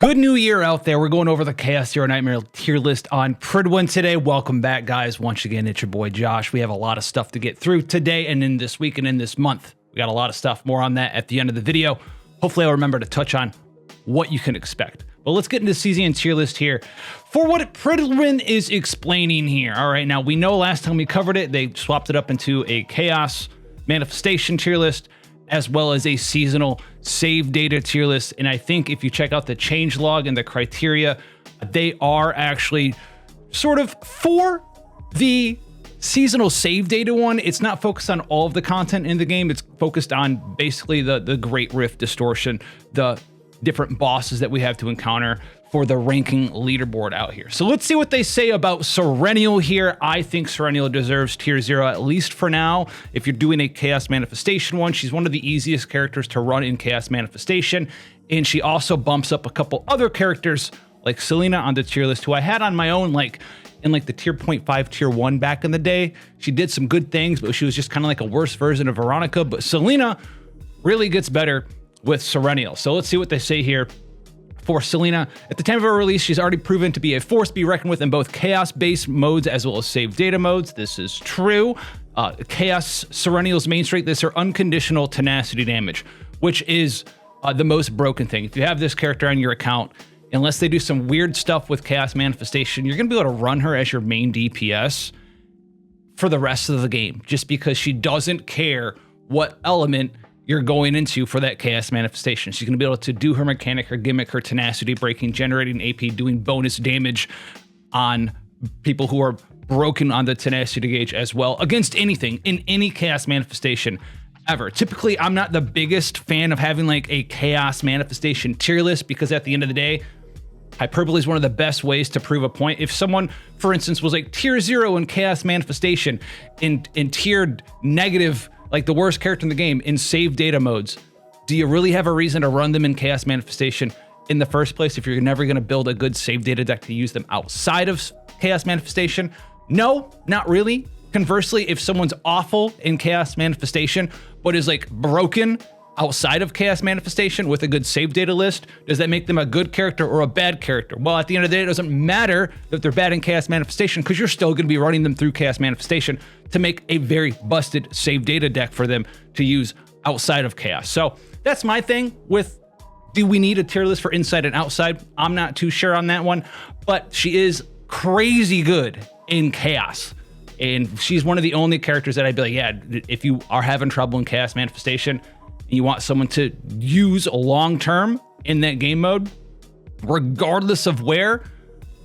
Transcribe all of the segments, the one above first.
Good new year out there. We're going over the Chaos Hero Nightmare tier list on PRYDWEN today. Welcome back, guys. Once again, it's your boy Josh. We have a lot of stuff to get through today and in this week and in this month. We got a lot of stuff. More on that at the end of the video. Hopefully I'll remember to touch on what you can expect. But let's get into the CZN tier list here for what PRYDWEN is explaining here. All right, now we know last time we covered it, they swapped it up into a Chaos Manifestation tier list, as well as a seasonal save data tier list. And I think if you check out the change log and the criteria, they are actually sort of for the seasonal save data one. It's not focused on all of the content in the game. It's focused on basically the Great Rift distortion, the different bosses that we have to encounter for the ranking leaderboard out here. So let's see what they say about Serenial here. I think Serenial deserves tier 0, at least for now. If you're doing a Chaos Manifestation one, she's one of the easiest characters to run in Chaos Manifestation. And she also bumps up a couple other characters like Selena on the tier list, who I had on my own, like in like the tier 0.5, tier 1 back in the day. She did some good things, but she was just kind of like a worse version of Veronica. But Selena really gets better with Serenial. So let's see what they say here. For Selena, at the time of her release, she's already proven to be a force to be reckoned with in both chaos-based modes as well as save data modes. This is true. Chaos Serenial's main strength is her unconditional tenacity damage, which is the most broken thing. If you have this character on your account, unless they do some weird stuff with Chaos Manifestation, you're going to be able to run her as your main DPS for the rest of the game, just because she doesn't care what element you're going into for that Chaos Manifestation. She's gonna be able to do her mechanic, her gimmick, her tenacity breaking, generating AP, doing bonus damage on people who are broken on the tenacity gauge as well, against anything in any Chaos Manifestation ever. Typically, I'm not the biggest fan of having like a Chaos Manifestation tier list, because at the end of the day, hyperbole is one of the best ways to prove a point. If someone, for instance, was like tier 0 in Chaos Manifestation and tiered negative, like the worst character in the game, in save data modes, do you really have a reason to run them in Chaos Manifestation in the first place if you're never going to build a good save data deck to use them outside of Chaos Manifestation? No, not really. Conversely, if someone's awful in Chaos Manifestation but is like broken outside of Chaos Manifestation with a good save data list, does that make them a good character or a bad character? Well, at the end of the day, it doesn't matter that they're bad in Chaos Manifestation, because you're still going to be running them through Chaos Manifestation to make a very busted save data deck for them to use outside of Chaos. So that's my thing with, do we need a tier list for inside and outside? I'm not too sure on that one, but she is crazy good in Chaos. And she's one of the only characters that I'd be like, yeah, if you are having trouble in Chaos Manifestation, you want someone to use long-term in that game mode, regardless of where,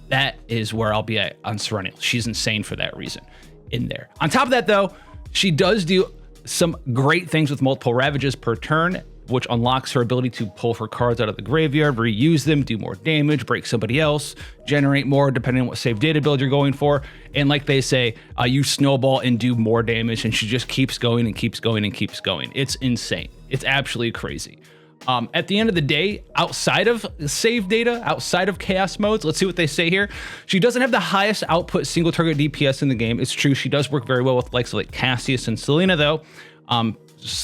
that is where I'll be at on Serenial. She's insane for that reason in there. On top of that, though, she does do some great things with multiple Ravages per turn, which unlocks her ability to pull her cards out of the graveyard, reuse them, do more damage, break somebody else, generate more depending on what save data build you're going for. And like they say, you snowball and do more damage, and she just keeps going and keeps going and keeps going. It's insane. It's absolutely crazy. At the end of the day, outside of save data, outside of chaos modes, let's see what they say here. She doesn't have the highest output single target DPS in the game. It's true, she does work very well with likes of like Cassius and Selena, though.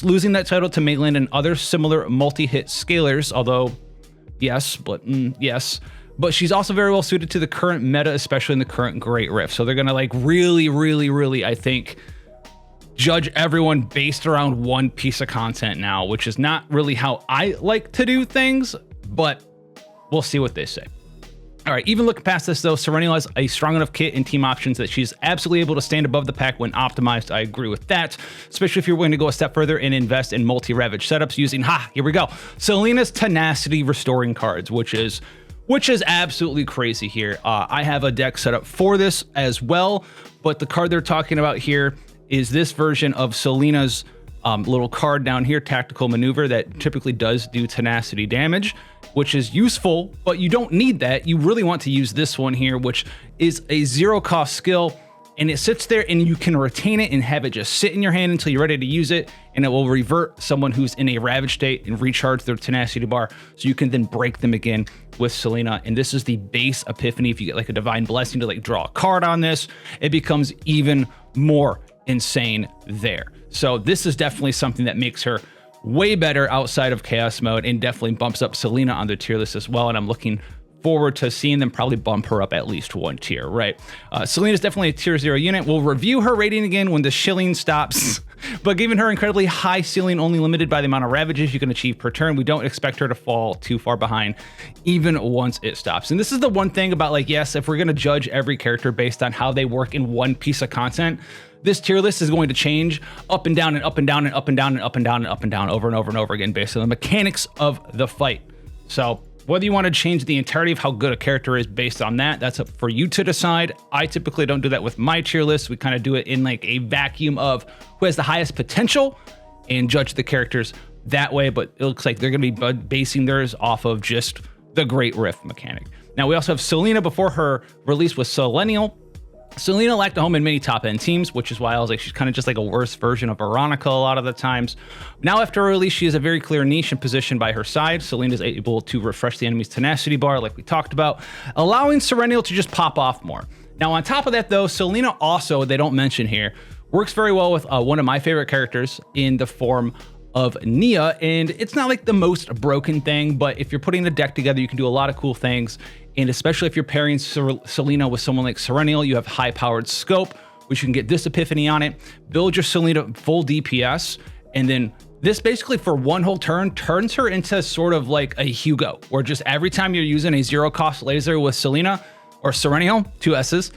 Losing that title to Megaland and other similar multi-hit scalers, although yes, but yes. But she's also very well suited to the current meta, especially in the current Great Rift. So they're gonna like really, I think, judge everyone based around one piece of content now, which is not really how I like to do things, but we'll see what they say. All right, even looking past this though, Serenial has a strong enough kit and team options that she's absolutely able to stand above the pack when optimized. I agree with that, especially if you're willing to go a step further and invest in multi-ravage setups using, here we go, Selena's tenacity restoring cards, which is absolutely crazy here. I have a deck set up for this as well, but the card they're talking about here is this version of Selena's little card down here, Tactical Maneuver, that typically does do tenacity damage, which is useful, but you don't need that. You really want to use this one here, which is a 0-cost skill, and it sits there and you can retain it and have it just sit in your hand until you're ready to use it, and it will revert someone who's in a ravage state and recharge their tenacity bar, so you can then break them again with Selena. And this is the base epiphany. If you get like a divine blessing to like draw a card on this, it becomes even more insane there. So this is definitely something that makes her way better outside of Chaos Mode, and definitely bumps up Selena on the tier list as well. And I'm looking forward to seeing them probably bump her up at least one tier, right? Selena's definitely a tier 0 unit. We'll review her rating again when the shilling stops, but given her incredibly high ceiling, only limited by the amount of ravages you can achieve per turn, we don't expect her to fall too far behind even once it stops. And this is the one thing about, like, yes, if we're going to judge every character based on how they work in one piece of content, this tier list is going to change up and down and up and down and up and down and up and down and up and down over and over and over again based on the mechanics of the fight. So whether you want to change the entirety of how good a character is based on that, that's up for you to decide. I typically don't do that with my tier list. We kind of do it in like a vacuum of who has the highest potential and judge the characters that way. But it looks like they're going to be basing theirs off of just the Great Rift mechanic. Now we also have Selena before her release with Serenial. Selena lacked a home in many top-end teams, which is why I was like, she's kind of just like a worse version of Veronica a lot of the times. Now, after her release, she has a very clear niche and position by her side. Selena is able to refresh the enemy's tenacity bar, like we talked about, allowing Serenial to just pop off more. Now, on top of that, though, Selena also, they don't mention here, works very well with one of my favorite characters in the form of Nia, and it's not like the most broken thing, but if you're putting a deck together, you can do a lot of cool things. And especially if you're pairing Selena with someone like Serenial, you have high-powered scope, which you can get this epiphany on it, build your Selena full DPS, and then this basically for one whole turn turns her into sort of like a Hugo, where just every time you're using a zero-cost laser with Selena or Serenial, 2 S's,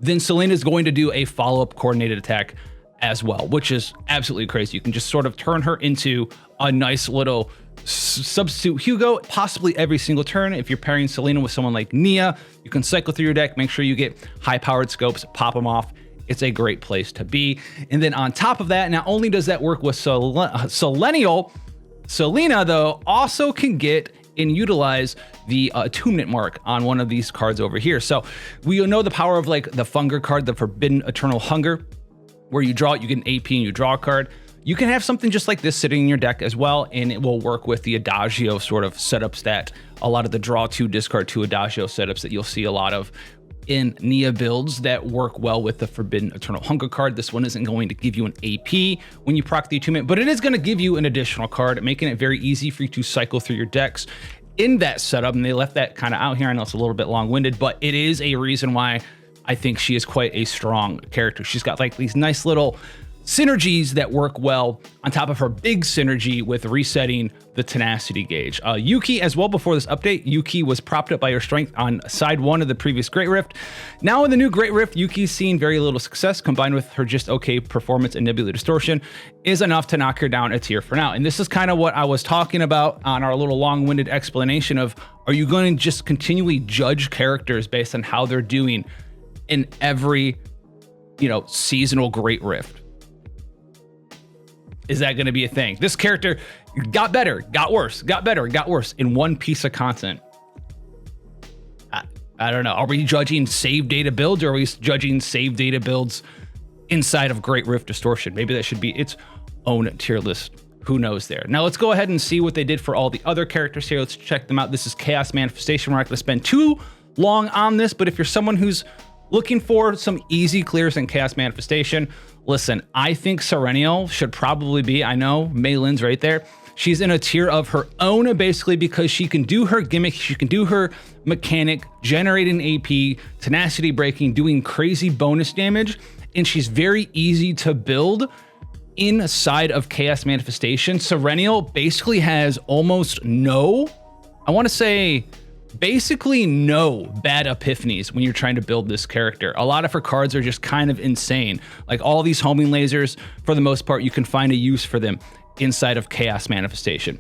then Selena is going to do a follow-up coordinated attack as well, which is absolutely crazy. You can just sort of turn her into a nice little substitute Hugo, possibly every single turn. If you're pairing Selena with someone like Nia, you can cycle through your deck, make sure you get high-powered scopes, pop them off. It's a great place to be. And then on top of that, not only does that work with Serenial, Selena, though, also can get and utilize the attunement mark on one of these cards over here. So we know the power of like the Funger card, the Forbidden Eternal Hunger, where you draw it, you get an AP and you draw a card. You can have something just like this sitting in your deck as well, and it will work with the Adagio sort of setups that a lot of the draw 2, discard 2 Adagio setups that you'll see a lot of in Nia builds that work well with the Forbidden Eternal Hunger card. This one isn't going to give you an AP when you proc the attunement, but it is going to give you an additional card, making it very easy for you to cycle through your decks in that setup. And they left that kind of out here. I know it's a little bit long-winded, but it is a reason why I think she is quite a strong character. She's got like these nice little synergies that work well on top of her big synergy with resetting the tenacity gauge. Yuki as well, before this update, Yuki was propped up by her strength on side 1 of the previous Great Rift. Now in the new Great Rift, Yuki's seen very little success, combined with her just okay performance and Nebula Distortion is enough to knock her down a tier for now. And this is kind of what I was talking about on our little long-winded explanation of, are you going to just continually judge characters based on how they're doing in every, seasonal Great Rift? Is that going to be a thing? This character got better, got worse, got better, got worse in one piece of content. I don't know. Are we judging save data builds, or are we judging save data builds inside of Great Rift Distortion? Maybe that should be its own tier list. Who knows there? Now let's go ahead and see what they did for all the other characters here. Let's check them out. This is Chaos Manifestation. We're not going to spend too long on this, but if you're someone who's looking for some easy clears in Chaos Manifestation, listen, I think Serenial should probably be, I know, Maylin's right there. She's in a tier of her own, basically, because she can do her gimmick, she can do her mechanic, generating AP, tenacity breaking, doing crazy bonus damage, and she's very easy to build inside of Chaos Manifestation. Serenial basically has almost no, I want to say, basically no bad epiphanies when you're trying to build this character. A lot of her cards are just kind of insane. Like all these homing lasers, for the most part, you can find a use for them inside of Chaos Manifestation.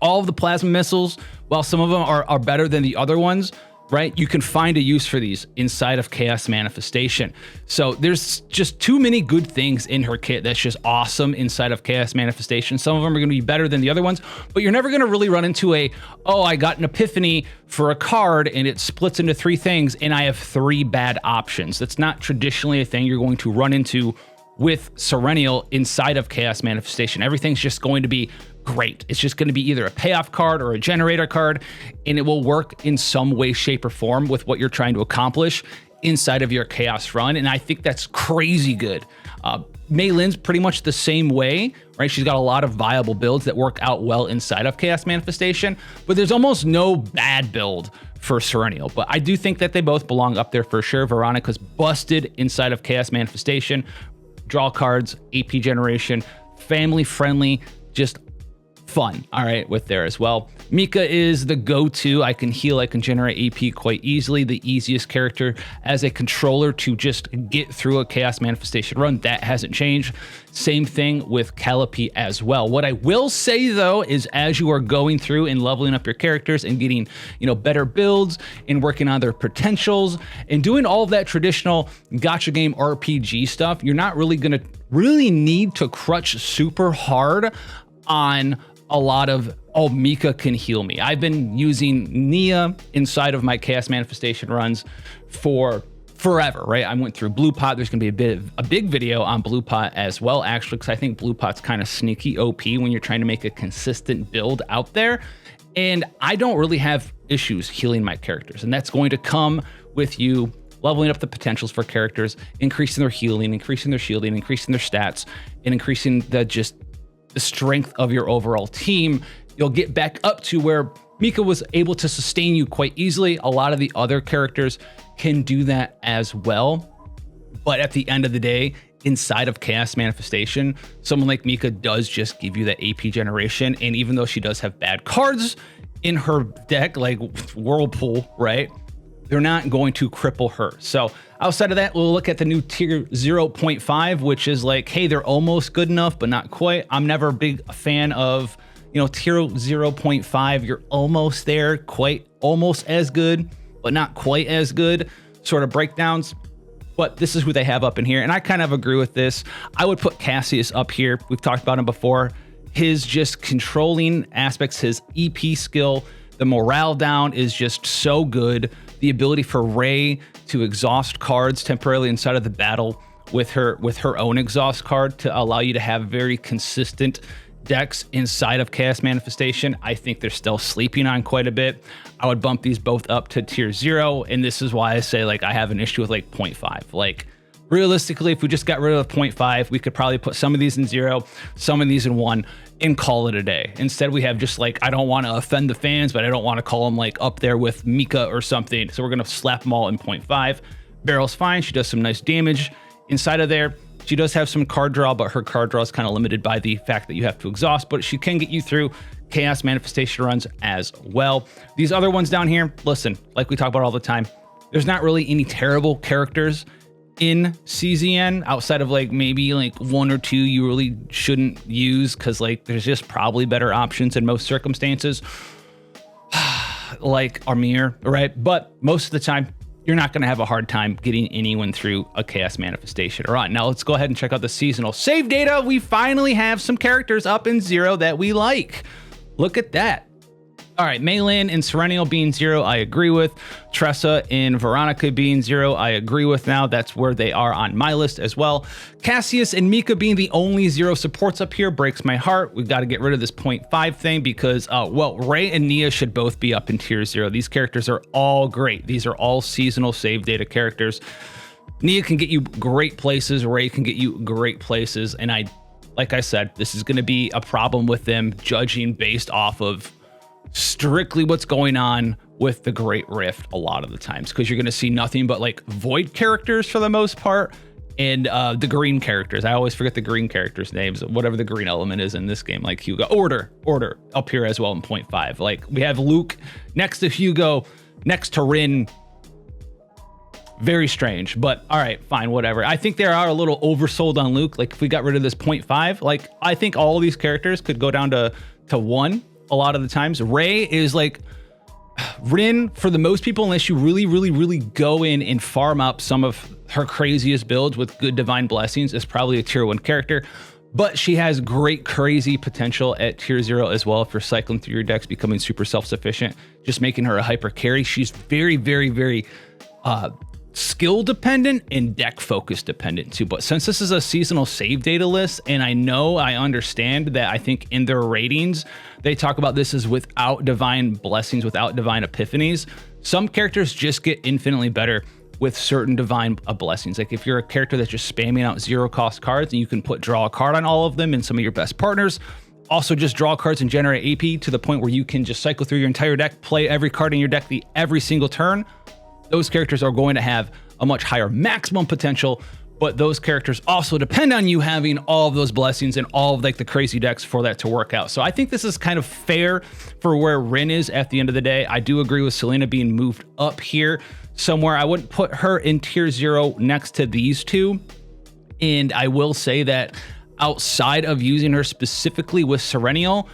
All of the plasma missiles, while some of them are better than the other ones, right? You can find a use for these inside of Chaos Manifestation. So there's just too many good things in her kit that's just awesome inside of Chaos Manifestation. Some of them are going to be better than the other ones, but you're never going to really run into I got an epiphany for a card and it splits into 3 things and I have 3 bad options. That's not traditionally a thing you're going to run into with Serenial inside of Chaos Manifestation. Everything's just going to be great. It's just going to be either a payoff card or a generator card, and it will work in some way, shape, or form with what you're trying to accomplish inside of your chaos run. And I think that's crazy good. Mei Lin's pretty much the same way, right? She's got a lot of viable builds that work out well inside of Chaos Manifestation, but there's almost no bad build for Serenial. But I do think that they both belong up there for sure. Veronica's busted inside of Chaos Manifestation, draw cards, AP generation, family friendly, just fun, all right, with there as well. Mika is the go-to. I can heal, I can generate AP quite easily. The easiest character as a controller to just get through a Chaos Manifestation run. That hasn't changed. Same thing with Calliope as well. What I will say though is as you are going through and leveling up your characters and getting, better builds and working on their potentials and doing all of that traditional gacha game RPG stuff, you're not really gonna need to crutch super hard on a lot of, oh, Mika can heal me. I've been using Nia inside of my Chaos Manifestation runs for forever, right? I went through Blue Pot. There's gonna be a big video on Blue Pot as well, actually, because I think Blue Pot's kind of sneaky OP when you're trying to make a consistent build out there. And I don't really have issues healing my characters. And that's going to come with you leveling up the potentials for characters, increasing their healing, increasing their shielding, increasing their stats, and increasing the strength of your overall team. You'll get back up to where Mika was able to sustain you quite easily. A lot of the other characters can do that as well. But at the end of the day, inside of Chaos Manifestation, someone like Mika does just give you that AP generation. And even though she does have bad cards in her deck, like Whirlpool, right? They're not going to cripple her. So outside of that, we'll look at the new tier 0.5, which is like, hey, they're almost good enough, but not quite. I'm never a big fan of, tier 0.5. You're almost there, quite almost as good, but not quite as good sort of breakdowns. But this is who they have up in here. And I kind of agree with this. I would put Cassius up here. We've talked about him before. His just controlling aspects, his EP skill, the morale down is just so good. The ability for Ray to exhaust cards temporarily inside of the battle with her own exhaust card to allow you to have very consistent decks inside of Chaos Manifestation. I think they're still sleeping on quite a bit. I would bump these both up to tier 0, and this is why I say I have an issue with 0.5. Realistically, if we just got rid of 0.5, we could probably put some of these in 0, some of these in 1, and call it a day. Instead, we have just I don't want to offend the fans, but I don't want to call them up there with Mika or something. So we're going to slap them all in 0.5. Barrel's fine. She does some nice damage inside of there. She does have some card draw, but her card draw is kind of limited by the fact that you have to exhaust, but she can get you through Chaos Manifestation runs as well. These other ones down here, listen, like we talk about all the time, there's not really any terrible characters in CZN outside of maybe 1 or 2 you really shouldn't use because there's just probably better options in most circumstances, like Amir, right? But most of the time, you're not going to have a hard time getting anyone through a Chaos Manifestation. All right, now let's go ahead and check out the seasonal save data. We finally have some characters up in 0 that we like. Look at that. All right, Mei Lin and Serenial being 0, I agree with. Tressa and Veronica being 0, I agree with now. That's where they are on my list as well. Cassius and Mika being the only 0 supports up here breaks my heart. We've got to get rid of this 0.5 thing because, Ray and Nia should both be up in tier 0. These characters are all great. These are all seasonal save data characters. Nia can get you great places. Ray can get you great places. And like I said, this is going to be a problem with them judging based off of strictly what's going on with the Great Rift a lot of the times, because you're going to see nothing but void characters for the most part, and the green characters. I always forget the green characters' names, whatever the green element is in this game, like Hugo. Order up here as well in 0.5. We have Luke next to Hugo, next to Rin. Very strange, but all right, fine, whatever. I think they are a little oversold on Luke. If we got rid of this 0.5, I think all of these characters could go down to 1 a lot of the times. Ray is Rin for the most people, unless you really go in and farm up some of her craziest builds with good divine blessings, is probably a tier 1 character. But she has great crazy potential at tier 0 as well if you're cycling through your decks, becoming super self-sufficient, just making her a hyper carry. She's very skill dependent and deck focus dependent too. But since this is a seasonal save data list, and I understand that I think in their ratings they talk about this as without divine blessings, without divine epiphanies, some characters just get infinitely better with certain divine blessings. Like if you're a character that's just spamming out 0-cost cards and you can draw a card on all of them and some of your best partners, also just draw cards and generate AP to the point where you can just cycle through your entire deck, play every card in your deck every single turn, those characters are going to have a much higher maximum potential. But those characters also depend on you having all of those blessings and all of like the crazy decks for that to work out. So I think this is kind of fair for where Rin is at the end of the day. I do agree with Selena being moved up here somewhere. I wouldn't put her in tier 0 next to these two. And I will say that outside of using her specifically with Serenial,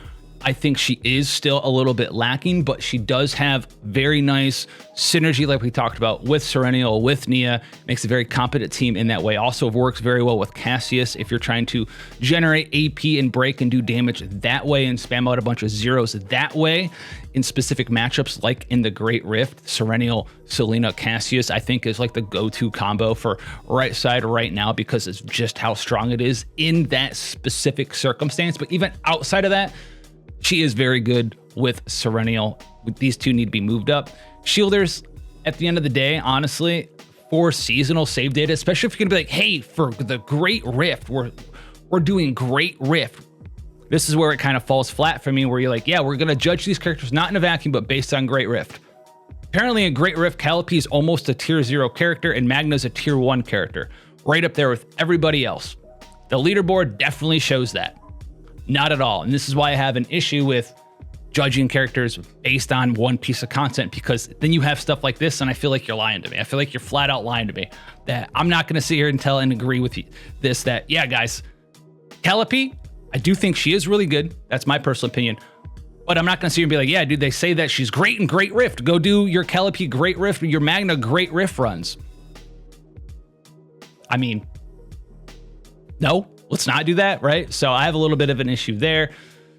I think she is still a little bit lacking, but she does have very nice synergy like we talked about with Serenial, with Nia. Makes a very competent team in that way. Also works very well with Cassius if you're trying to generate AP and break and do damage that way and spam out a bunch of zeros that way in specific matchups like in the Great Rift. Serenial, Selena, Cassius I think is like the go-to combo for right side right now because it's just how strong it is in that specific circumstance. But even outside of that, she is very good with Serenial. These two need to be moved up. Shielders, at the end of the day, honestly, for seasonal save data, especially if you're gonna be like, hey, for the Great Rift, we're doing Great Rift. This is where it kind of falls flat for me, where you're like, yeah, we're gonna judge these characters not in a vacuum, but based on Great Rift. Apparently in Great Rift, Calliope is almost a tier 0 character and Magna's a tier 1 character, right up there with everybody else. The leaderboard definitely shows that. Not at all. And this is why I have an issue with judging characters based on one piece of content, because then you have stuff like this and I feel like you're lying to me. I feel like you're flat out lying to me, that I'm not going to sit here and tell and agree with you this, that, yeah, guys, Calliope, I do think she is really good. That's my personal opinion. But I'm not going to sit here and be like, yeah, dude, they say that she's great in Great Rift. Go do your Calliope Great Rift, your Magna Great Rift runs. I mean, no. Let's not do that, right? So I have a little bit of an issue there.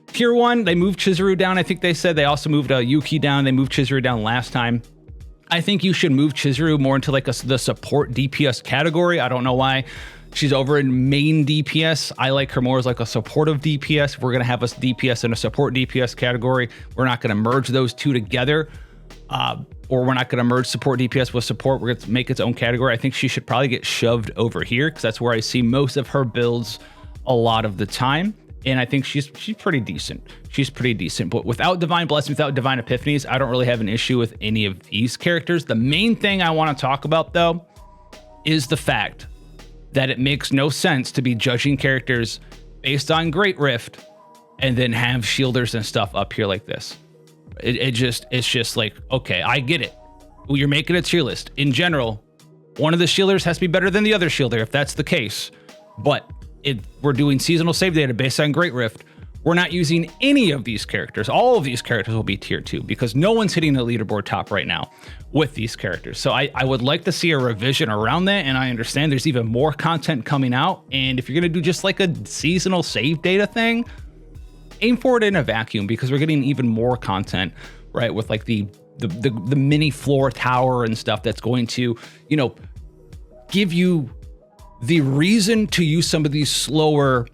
Tier 1, they moved Chizuru down. I think they said they also moved Yuki down. They moved Chizuru down last time. I think you should move Chizuru more into like the support DPS category. I don't know why she's over in main DPS. I like her more as like a supportive DPS. If we're gonna have a DPS and a support DPS category, we're not gonna merge those two together. Or we're not going to merge support DPS with support. We're going to make its own category. I think she should probably get shoved over here because that's where I see most of her builds a lot of the time. And I think she's pretty decent. She's pretty decent. But without Divine Blessing, without Divine Epiphanies, I don't really have an issue with any of these characters. The main thing I want to talk about, though, is the fact that it makes no sense to be judging characters based on Great Rift and then have shielders and stuff up here like this. It's just like, okay, I get it. You're making a tier list. In general, one of the shielders has to be better than the other shielder if that's the case. But we're doing seasonal save data based on Great Rift. We're not using any of these characters. All of these characters will be tier 2 because no one's hitting the leaderboard top right now with these characters. So I would like to see a revision around that. And I understand there's even more content coming out. And if you're going to do just like a seasonal save data thing, aim for it in a vacuum because we're getting even more content, right? With like the mini floor tower and stuff that's going to, you know, give you the reason to use some of these slower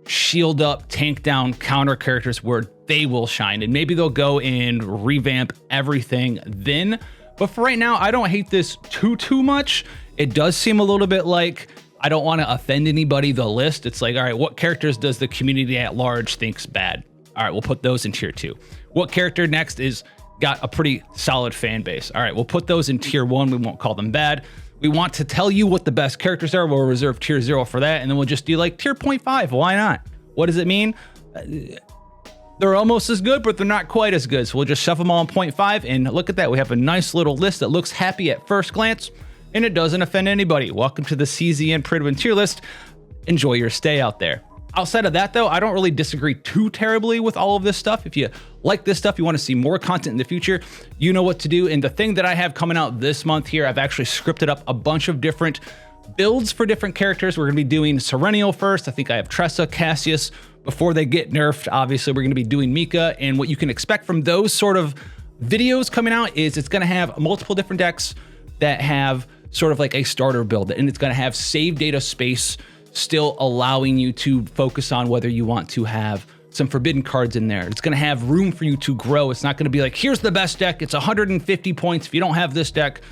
shield up, tank down counter characters where they will shine. And maybe they'll go and revamp everything then. But for right now, I don't hate this too much. It does seem a little bit like, I don't want to offend anybody, the list. It's like, all right, what characters does the community at large think's bad? All right, we'll put those in tier 2. What character next is got a pretty solid fan base? All right, we'll put those in tier 1. We won't call them bad. We want to tell you what the best characters are. We'll reserve tier 0 for that. And then we'll just do like tier 0.5. Why not? What does it mean? They're almost as good, but they're not quite as good. So we'll just shove them all in 0.5. And look at that. We have a nice little list that looks happy at first glance. And it doesn't offend anybody. Welcome to the CZN PRYDWEN tier list. Enjoy your stay out there. Outside of that, though, I don't really disagree too terribly with all of this stuff. If you like this stuff, you want to see more content in the future, you know what to do. And the thing that I have coming out this month here, I've actually scripted up a bunch of different builds for different characters. We're going to be doing Serenial first. I think I have Tressa, Cassius. Before they get nerfed, obviously, we're going to be doing Mika. And what you can expect from those sort of videos coming out is it's going to have multiple different decks that have sort of like a starter build, and it's going to have save data space, still allowing you to focus on whether you want to have some forbidden cards in there. It's going to have room for you to grow. It's not going to be like, here's the best deck. It's 150 points. If you don't have this deck,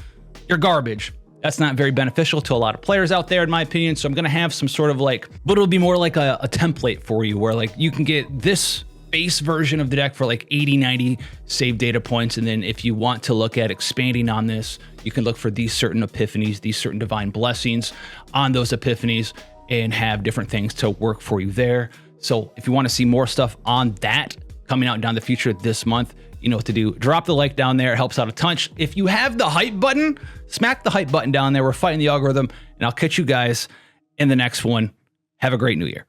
you're garbage. That's not very beneficial to a lot of players out there, in my opinion. So I'm going to have some sort of like, but it'll be more like a template for you where like you can get this base version of the deck for like 80, 90 save data points. And then if you want to look at expanding on this, you can look for these certain epiphanies, these certain divine blessings on those epiphanies and have different things to work for you there. So if you want to see more stuff on that coming out down the future this month, you know what to do. Drop the like down there. It helps out a ton. If you have the hype button, smack the hype button down there. We're fighting the algorithm, and I'll catch you guys in the next one. Have a great new year.